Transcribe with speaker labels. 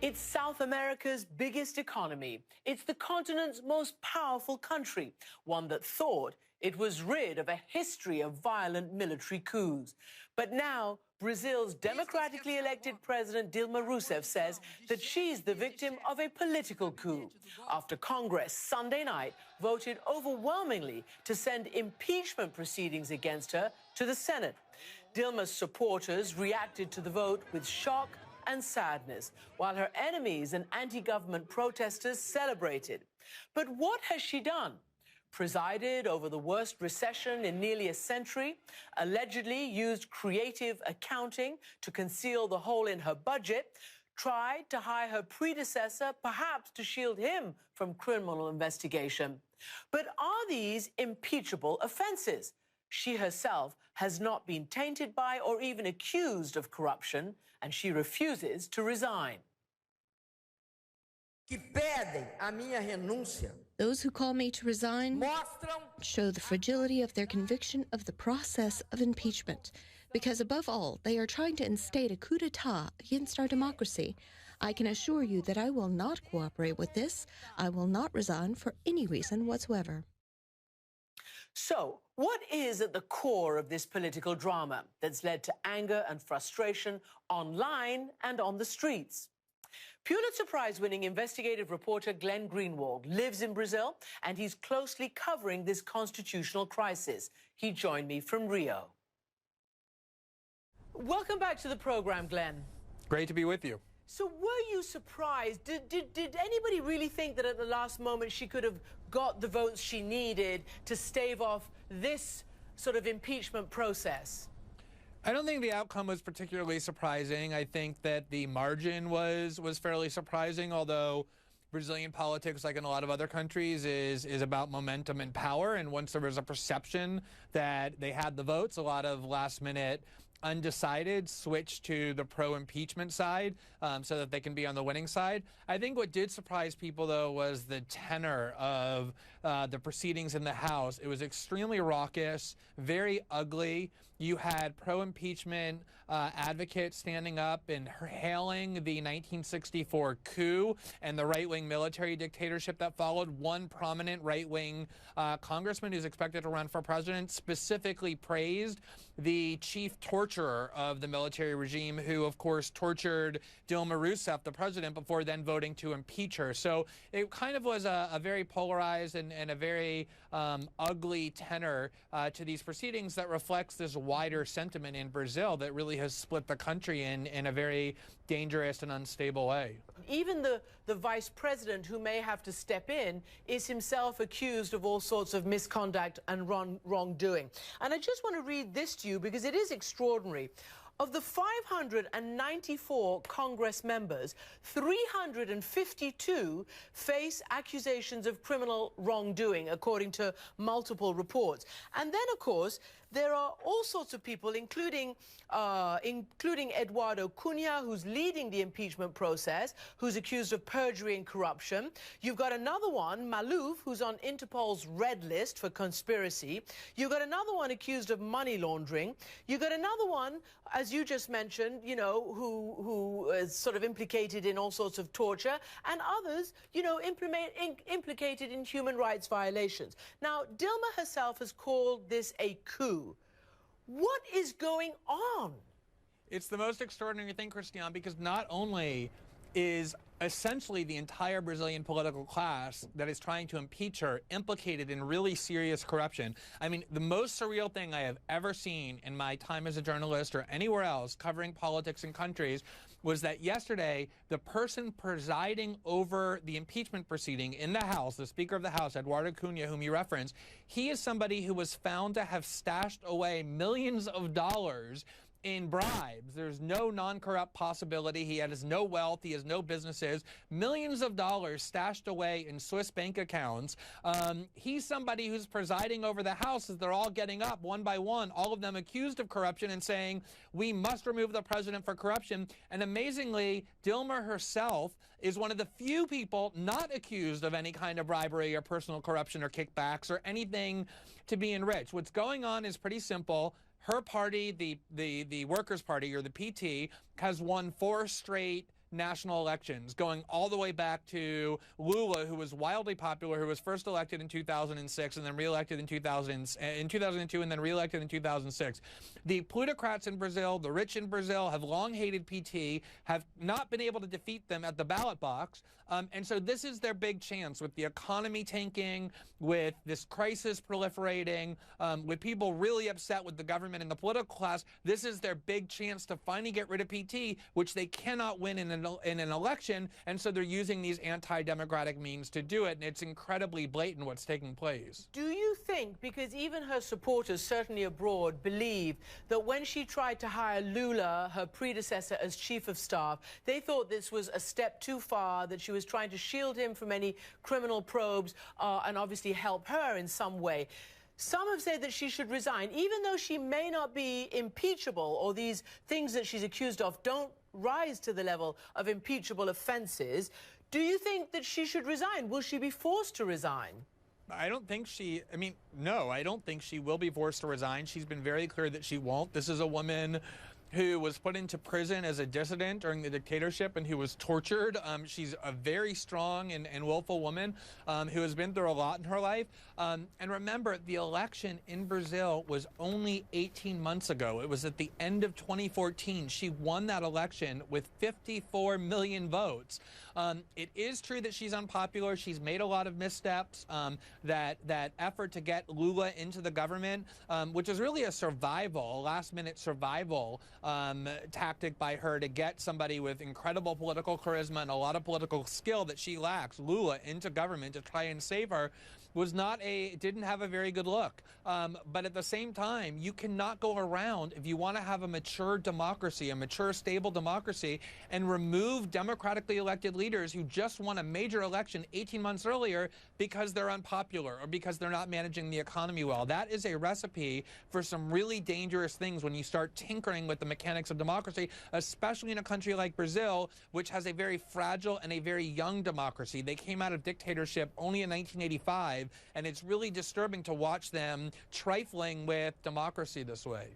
Speaker 1: It's South America's biggest economy. It's the continent's most powerful country, one that thought it was rid of a history of violent military coups. But now, Brazil's democratically elected president Dilma Rousseff says that she's the victim of a political coup after Congress Sunday night voted overwhelmingly to send impeachment proceedings against her to the Senate. Dilma's supporters reacted to the vote with shock and sadness, while her enemies and anti-government protesters celebrated. But what has she done? Presided over the worst recession in nearly a century, allegedly used creative accounting to conceal the hole in her budget, tried to hire her predecessor, perhaps to shield him from criminal investigation. But are these impeachable offences? She herself has not been tainted by or even accused of corruption, and she refuses to resign.
Speaker 2: Those who call me to resign show the fragility of their conviction of the process of impeachment, because above all, they are trying to instate a coup d'etat against our democracy. I can assure you that I will not cooperate with this. I will not resign for any reason whatsoever.
Speaker 1: So, what is at the core of this political drama that's led to anger and frustration online and on the streets? Pulitzer Prize-winning investigative reporter Glenn Greenwald lives in Brazil, and he's closely covering this constitutional crisis. He joined me from Rio. Welcome back to the program, Glenn.
Speaker 3: Great to be with you.
Speaker 1: So were you surprised? Did anybody really think that at the last moment she could have got the votes she needed to stave off this sort of impeachment process?
Speaker 3: I don't think the outcome was particularly surprising. I think that the margin was fairly surprising, although Brazilian politics, like in a lot of other countries, is about momentum and power. And once there was a perception that they had the votes, a lot of last-minute undecided switch to the pro-impeachment side so that they can be on the winning side. I think what did surprise people, though, was the tenor of the proceedings in the House. It was extremely raucous, very ugly. You had pro-impeachment advocates standing up and hailing the 1964 coup and the right-wing military dictatorship that followed. One prominent right-wing congressman who's expected to run for president specifically praised the chief torturer of the military regime, who, of course, tortured Dilma Rousseff, the president, before then voting to impeach her. So it kind of was a very polarized and a very ugly tenor to these proceedings that reflects this wider sentiment in Brazil that really has split the country in a very dangerous and unstable way.
Speaker 1: Even the vice president, who may have to step in, is himself accused of all sorts of misconduct and wrongdoing. And I just want to read this to you because it is extraordinary. Of the 594 Congress members, 352 face accusations of criminal wrongdoing, according to multiple reports. And then, of course, there are all sorts of people, including Eduardo Cunha, who's leading the impeachment process, who's accused of perjury and corruption. You've got another one, Maluf, who's on Interpol's red list for conspiracy. You've got another one accused of money laundering. You've got another one, as you just mentioned, you know, who is sort of implicated in all sorts of torture, and others, you know, implicated in human rights violations. Now, Dilma herself has called this a coup. What is going on?
Speaker 3: It's the most extraordinary thing, Christiane, because not only is essentially the entire Brazilian political class that is trying to impeach her implicated in really serious corruption. I mean, the most surreal thing I have ever seen in my time as a journalist or anywhere else covering politics in countries was that yesterday, the person presiding over the impeachment proceeding in the House, the Speaker of the House, Eduardo Cunha, whom you referenced, he is somebody who was found to have stashed away millions of dollars in bribes. There's no non-corrupt possibility. He has no wealth. He has no businesses. Millions of dollars stashed away in Swiss bank accounts. He's somebody who's presiding over the House as they're all getting up one by one, all of them accused of corruption and saying, we must remove the president for corruption. And amazingly, Dilma herself is one of the few people not accused of any kind of bribery or personal corruption or kickbacks or anything to be enriched. What's going on is pretty simple. Her party, the Workers' Party, or the PT, has won 4 straight national elections, going all the way back to Lula, who was wildly popular, who was first elected in 2006 and then reelected in 2002 and then reelected in 2006. The plutocrats in Brazil, the rich in Brazil, have long hated PT, have not been able to defeat them at the ballot box. And so this is their big chance with the economy tanking, with this crisis proliferating, with people really upset with the government and the political class. This is their big chance to finally get rid of PT, which they cannot win in an election. And so they're using these anti-democratic means to do it. And it's incredibly blatant what's taking place.
Speaker 1: Do you think, because even her supporters, certainly abroad, believe that when she tried to hire Lula, her predecessor, as chief of staff, they thought this was a step too far, that she was trying to shield him from any criminal probes and obviously help her in some way? Some have said that she should resign, even though she may not be impeachable, or these things that she's accused of don't rise to the level of impeachable offenses. Do you think that she should resign? Will she be forced to resign?
Speaker 3: I don't think no, I don't think she will be forced to resign. She's been very clear that she won't. This is a woman who was put into prison as a dissident during the dictatorship and who was tortured. She's a very strong and willful woman who has been through a lot in her life. And remember, the election in Brazil was only 18 months ago. It was at the end of 2014. She won that election with 54 million votes. It is true that she's unpopular. She's made a lot of missteps. That effort to get Lula into the government, which is really a last-minute survival tactic by her to get somebody with incredible political charisma and a lot of political skill that she lacks, Lula, into government to try and save her, didn't have a very good look. But at the same time, you cannot go around, if you want to have a mature democracy, a mature, stable democracy, and remove democratically elected leaders who just won a major election 18 months earlier because they're unpopular or because they're not managing the economy well. That is a recipe for some really dangerous things when you start tinkering with the mechanics of democracy, especially in a country like Brazil, which has a very fragile and a very young democracy. They came out of dictatorship only in 1985, and it's really disturbing to watch them trifling with democracy this way.